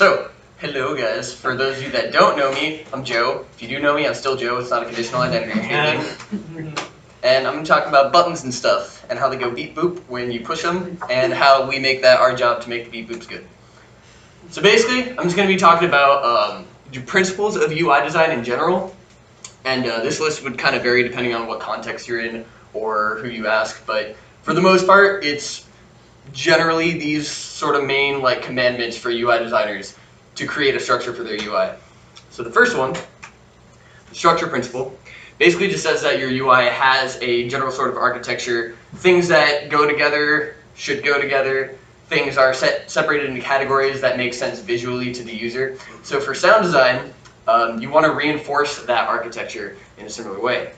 So, hello guys. For those of you that don't know me, I'm Joe. If you do know me, I'm still Joe. It's not a conditional identity or anything. And I'm going to talk about buttons and stuff, and how they go beep boop when you push them, and how we make that our job to make the beep boops good. So basically, I'm just going to be talking about the principles of UI design in general, and this list would kind of vary depending on what context you're in or who you ask, but for the most part, it's generally these sort of main commandments for UI designers to create a structure for their UI. So the first one, the structure principle, basically just says that your UI has a general sort of architecture. Things that go together should go together. Things are separated into categories that make sense visually to the user. So for sound design, you want to reinforce that architecture in a similar way.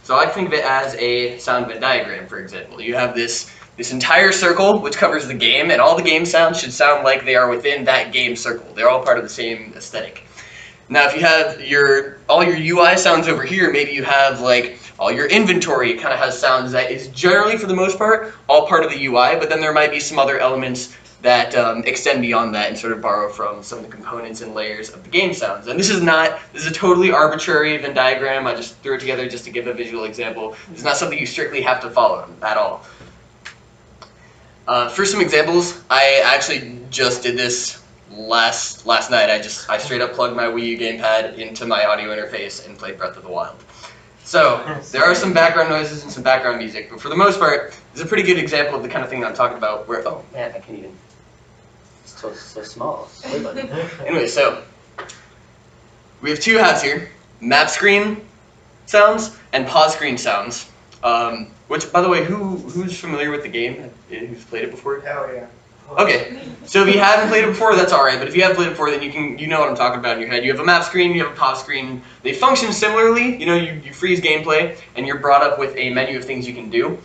So I think of it as a sound Venn diagram, for example. You have this entire circle which covers the game, and all the game sounds should sound like they are within that game circle. They're all part of the same aesthetic. Now if you have all your UI sounds over here, maybe you have all your inventory kind of has sounds that is generally, for the most part, all part of the UI, but then there might be some other elements that extend beyond that and sort of borrow from some of the components and layers of the game sounds. And this is a totally arbitrary Venn diagram. I just threw it together just to give a visual example. It's not something you strictly have to follow at all. For some examples, I actually just did this last night. I straight up plugged my Wii U gamepad into my audio interface and played Breath of the Wild. So there are some background noises and some background music, but for the most part, it's a pretty good example of the kind of thing that I'm talking about. Where oh man, I can't even. It's so small. Anyway, so we have two hats here: map screen sounds and pause screen sounds. Which, by the way, who's familiar with the game? Who's played it before? Hell yeah. Okay, so if you haven't played it before, that's alright, but if you have played it before, then you know what I'm talking about in your head. You have a map screen, you have a pause screen. They function similarly. You freeze gameplay, and you're brought up with a menu of things you can do.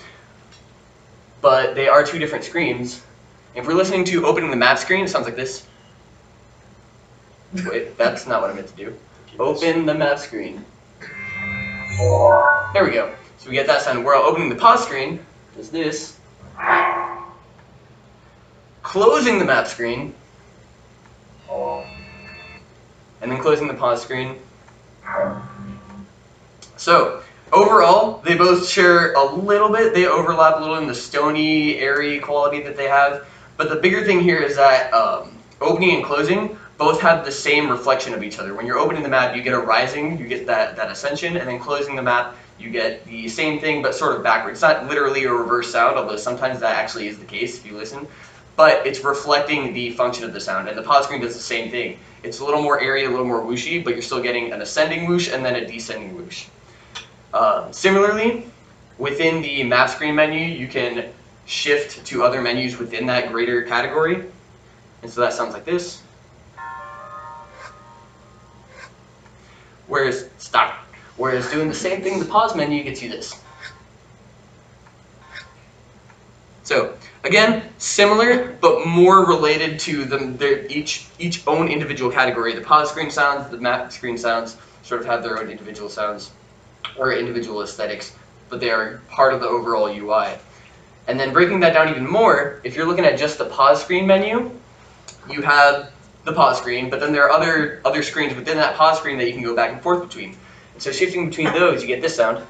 But they are two different screens. If we're listening to opening the map screen, it sounds like this. Wait, that's not what I meant to do. Open the map screen. There we go. So we get that sound. We're opening the pause screen. Does this. Closing the map screen, and then closing the pause screen. So overall, they both share a little bit. They overlap a little in the stony, airy quality that they have. But the bigger thing here is that opening and closing both have the same reflection of each other. When you're opening the map, you get a rising, you get that ascension, and then closing the map, you get the same thing but sort of backwards. It's not literally a reverse sound, although sometimes that actually is the case if you listen. But it's reflecting the function of the sound, and the pause screen does the same thing. It's a little more airy, a little more whooshy, but you're still getting an ascending whoosh and then a descending whoosh. Similarly, within the map screen menu, you can shift to other menus within that greater category. And so that sounds like this. Whereas doing the same thing in the pause menu gets you this. So again, similar, but more related to them. Each own individual category. The pause screen sounds, the map screen sounds sort of have their own individual sounds or individual aesthetics, but they are part of the overall UI. And then breaking that down even more, if you're looking at just the pause screen menu, you have the pause screen, but then there are other screens within that pause screen that you can go back and forth between. And so shifting between those, you get this sound.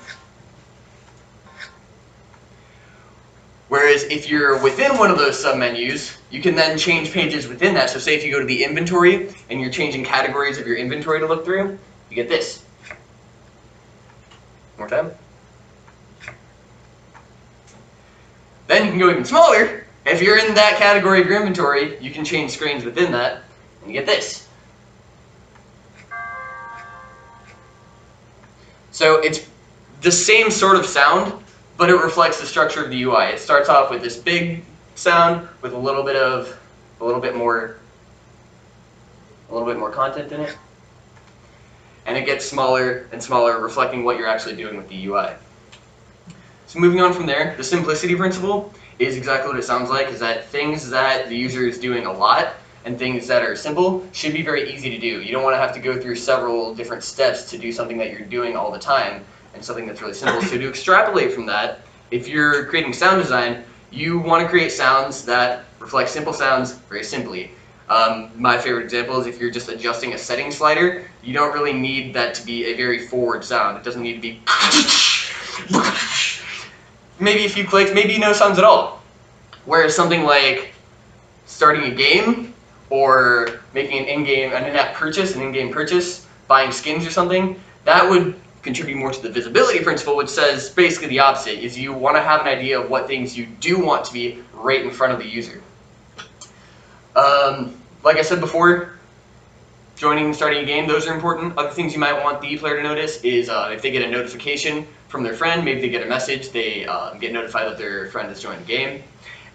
Whereas if you're within one of those submenus, you can then change pages within that. So say if you go to the inventory and you're changing categories of your inventory to look through, you get this. One more time. Then you can go even smaller. If you're in that category of your inventory, you can change screens within that, and you get this. So it's the same sort of sound, but it reflects the structure of the UI. It starts off with this big sound with a little bit more content in it, and it gets smaller and smaller, reflecting what you're actually doing with the UI. So moving on from there, the simplicity principle is exactly what it sounds like, is that things that the user is doing a lot and things that are simple should be very easy to do. You don't want to have to go through several different steps to do something that you're doing all the time and something that's really simple. So to extrapolate from that, if you're creating sound design, you want to create sounds that reflect simple sounds very simply. My favorite example is if you're just adjusting a setting slider, you don't really need that to be a very forward sound. It doesn't need to be maybe a few clicks, maybe no sounds at all. Whereas something like starting a game or making an in-app purchase, an in-game purchase, buying skins or something, that would contribute more to the visibility principle, which says basically the opposite, is you want to have an idea of what things you do want to be right in front of the user. Like I said before, joining and starting a game, those are important. Other things you might want the player to notice is if they get a notification from their friend, maybe they get a message, they get notified that their friend has joined the game.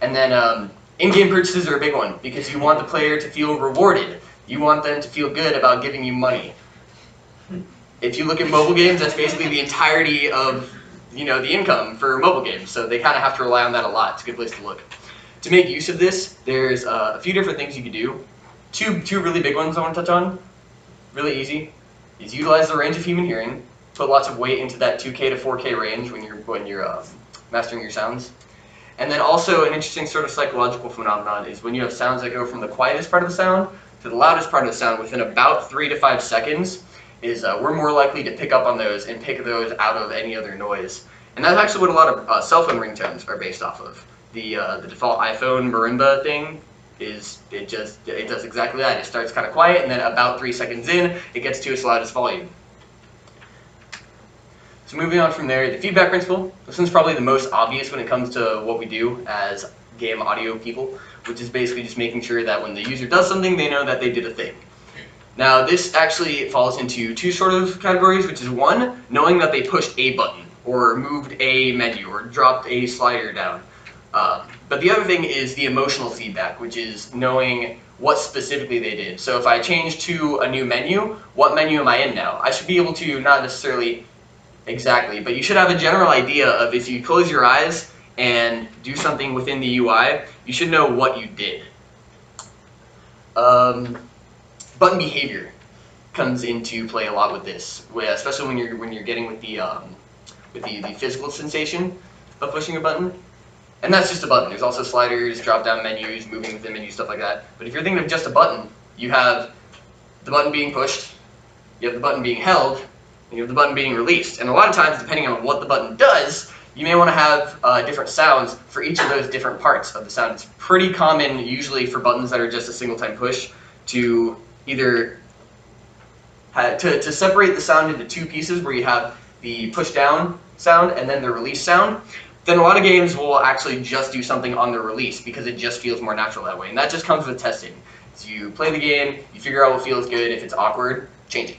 And then in-game purchases are a big one, because you want the player to feel rewarded. You want them to feel good about giving you money. If you look at mobile games, that's basically the entirety of the income for mobile games, so they kind of have to rely on that a lot. It's a good place to look. To make use of this, there's a few different things you can do. Two really big ones I want to touch on, really easy, is utilize the range of human hearing. Put lots of weight into that 2K to 4K range when you're mastering your sounds. And then also an interesting sort of psychological phenomenon is when you have sounds that go from the quietest part of the sound to the loudest part of the sound within about 3 to 5 seconds, is we're more likely to pick up on those and pick those out of any other noise. And that's actually what a lot of cell phone ringtones are based off of. The default iPhone marimba thing is it does exactly that. It starts kind of quiet, and then about 3 seconds in, it gets to its loudest volume. So moving on from there, the feedback principle. This one's probably the most obvious when it comes to what we do as game audio people, which is basically just making sure that when the user does something, they know that they did a thing. Now, this actually falls into two sort of categories, which is one, knowing that they pushed a button, or moved a menu, or dropped a slider down. But the other thing is the emotional feedback, which is knowing what specifically they did. So if I change to a new menu, what menu am I in now? I should be able to, not necessarily exactly, but you should have a general idea of if you close your eyes and do something within the UI, you should know what you did. Button behavior comes into play a lot with this, especially when you're getting with the physical sensation of pushing a button. And that's just a button. There's also sliders, drop-down menus, moving within menus, stuff like that. But if you're thinking of just a button, you have the button being pushed, you have the button being held, and you have the button being released. And a lot of times, depending on what the button does, you may want to have different sounds for each of those different parts of the sound. It's pretty common, usually for buttons that are just a single-time push, to either to separate the sound into two pieces where you have the push-down sound and then the release sound. Then a lot of games will actually just do something on the release because it just feels more natural that way. And that just comes with testing. So you play the game, you figure out what feels good. If it's awkward, change it.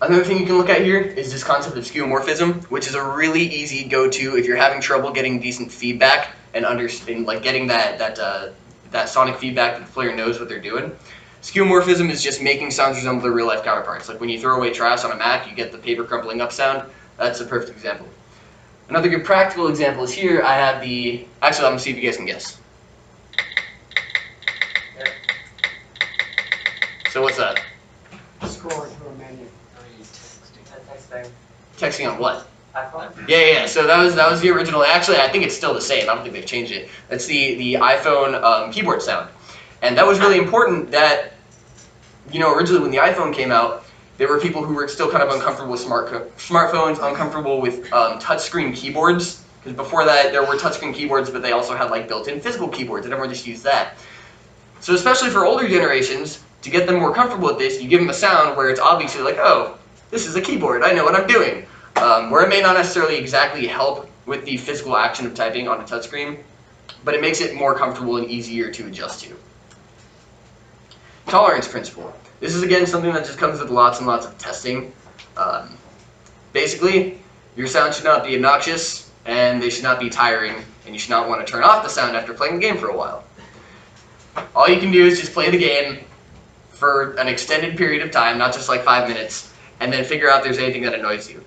Another thing you can look at here is this concept of skeuomorphism, which is a really easy go-to if you're having trouble getting decent feedback and getting that sonic feedback that the player knows what they're doing. Skeuomorphism is just making sounds resemble their real-life counterparts. Like when you throw away trash on a Mac, you get the paper crumpling up sound. That's a perfect example. Another good practical example is here. I have the... Actually, I'm going to see if you guys can guess. So what's that? Scrolling through a menu. Texting. Texting on what? iPhone? Yeah. So that was the original. Actually, I think it's still the same. I don't think they've changed it. That's the iPhone keyboard sound. And that was really important that, originally when the iPhone came out, there were people who were still kind of uncomfortable with smartphones, uncomfortable with touchscreen keyboards. Because before that, there were touchscreen keyboards, but they also had built-in physical keyboards, and everyone just used that. So especially for older generations, to get them more comfortable with this, you give them a sound where it's obviously like, oh, this is a keyboard, I know what I'm doing. Where it may not necessarily exactly help with the physical action of typing on a touchscreen, but it makes it more comfortable and easier to adjust to. Tolerance principle. This is, again, something that just comes with lots and lots of testing. Basically, your sound should not be obnoxious, and they should not be tiring, and you should not want to turn off the sound after playing the game for a while. All you can do is just play the game for an extended period of time, not just 5 minutes, and then figure out if there's anything that annoys you.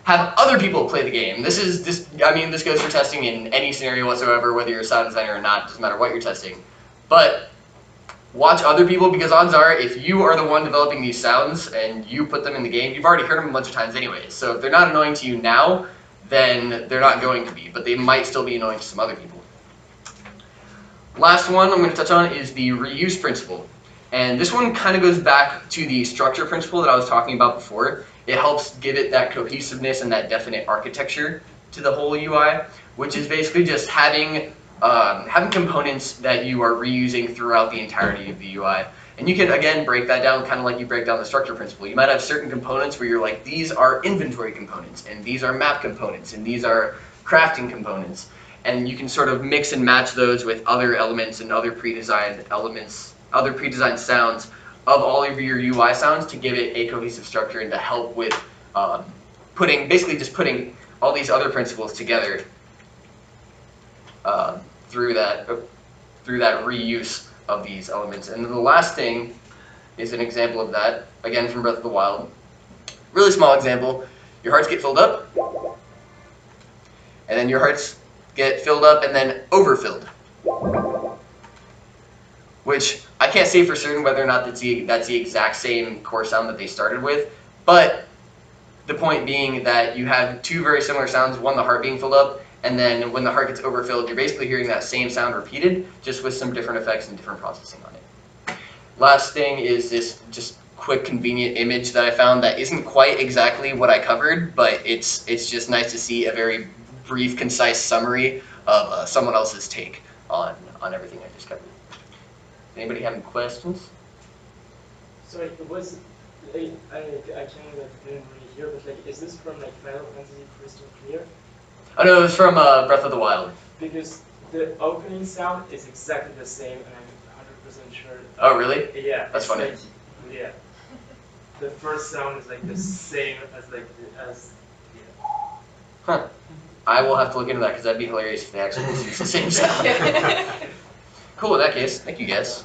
Have other people play the game. This goes for testing in any scenario whatsoever, whether you're a sound designer or not, doesn't matter what you're testing. But watch other people, because odds are, if you are the one developing these sounds and you put them in the game, you've already heard them a bunch of times anyways. So if they're not annoying to you now, then they're not going to be, but they might still be annoying to some other people. Last one I'm going to touch on is the reuse principle. And this one kind of goes back to the structure principle that I was talking about before. It helps give it that cohesiveness and that definite architecture to the whole UI, which is basically just having components that you are reusing throughout the entirety of the UI. And you can, again, break that down kind of like you break down the structure principle. You might have certain components where you're like, these are inventory components, and these are map components, and these are crafting components. And you can sort of mix and match those with other elements and other pre-designed elements, other pre-designed sounds of all of your UI sounds to give it a cohesive structure and to help with basically just putting all these other principles together through that reuse of these elements. And then the last thing is an example of that, again from Breath of the Wild. Really small example. Your hearts get filled up, and then your hearts get filled up and then overfilled. Which I can't say for certain whether or not that's the exact same core sound that they started with, but the point being that you have two very similar sounds, one the heart being filled up, and then when the heart gets overfilled, you're basically hearing that same sound repeated, just with some different effects and different processing on it. Last thing is this just quick convenient image that I found that isn't quite exactly what I covered, but it's just nice to see a very brief, concise summary of someone else's take on everything I just covered. Anybody have any questions? Sorry, it was I kind of didn't really hear, but like, is this from like Final Fantasy Crystal Clear? Oh no, it was from Breath of the Wild. Because the opening sound is exactly the same, and I'm 100% sure. Oh really? Yeah. That's funny. Like, yeah. The first sound is like the same as Huh. I will have to look into that because that'd be hilarious if they actually use the same sound. Cool, in that case, thank you guys.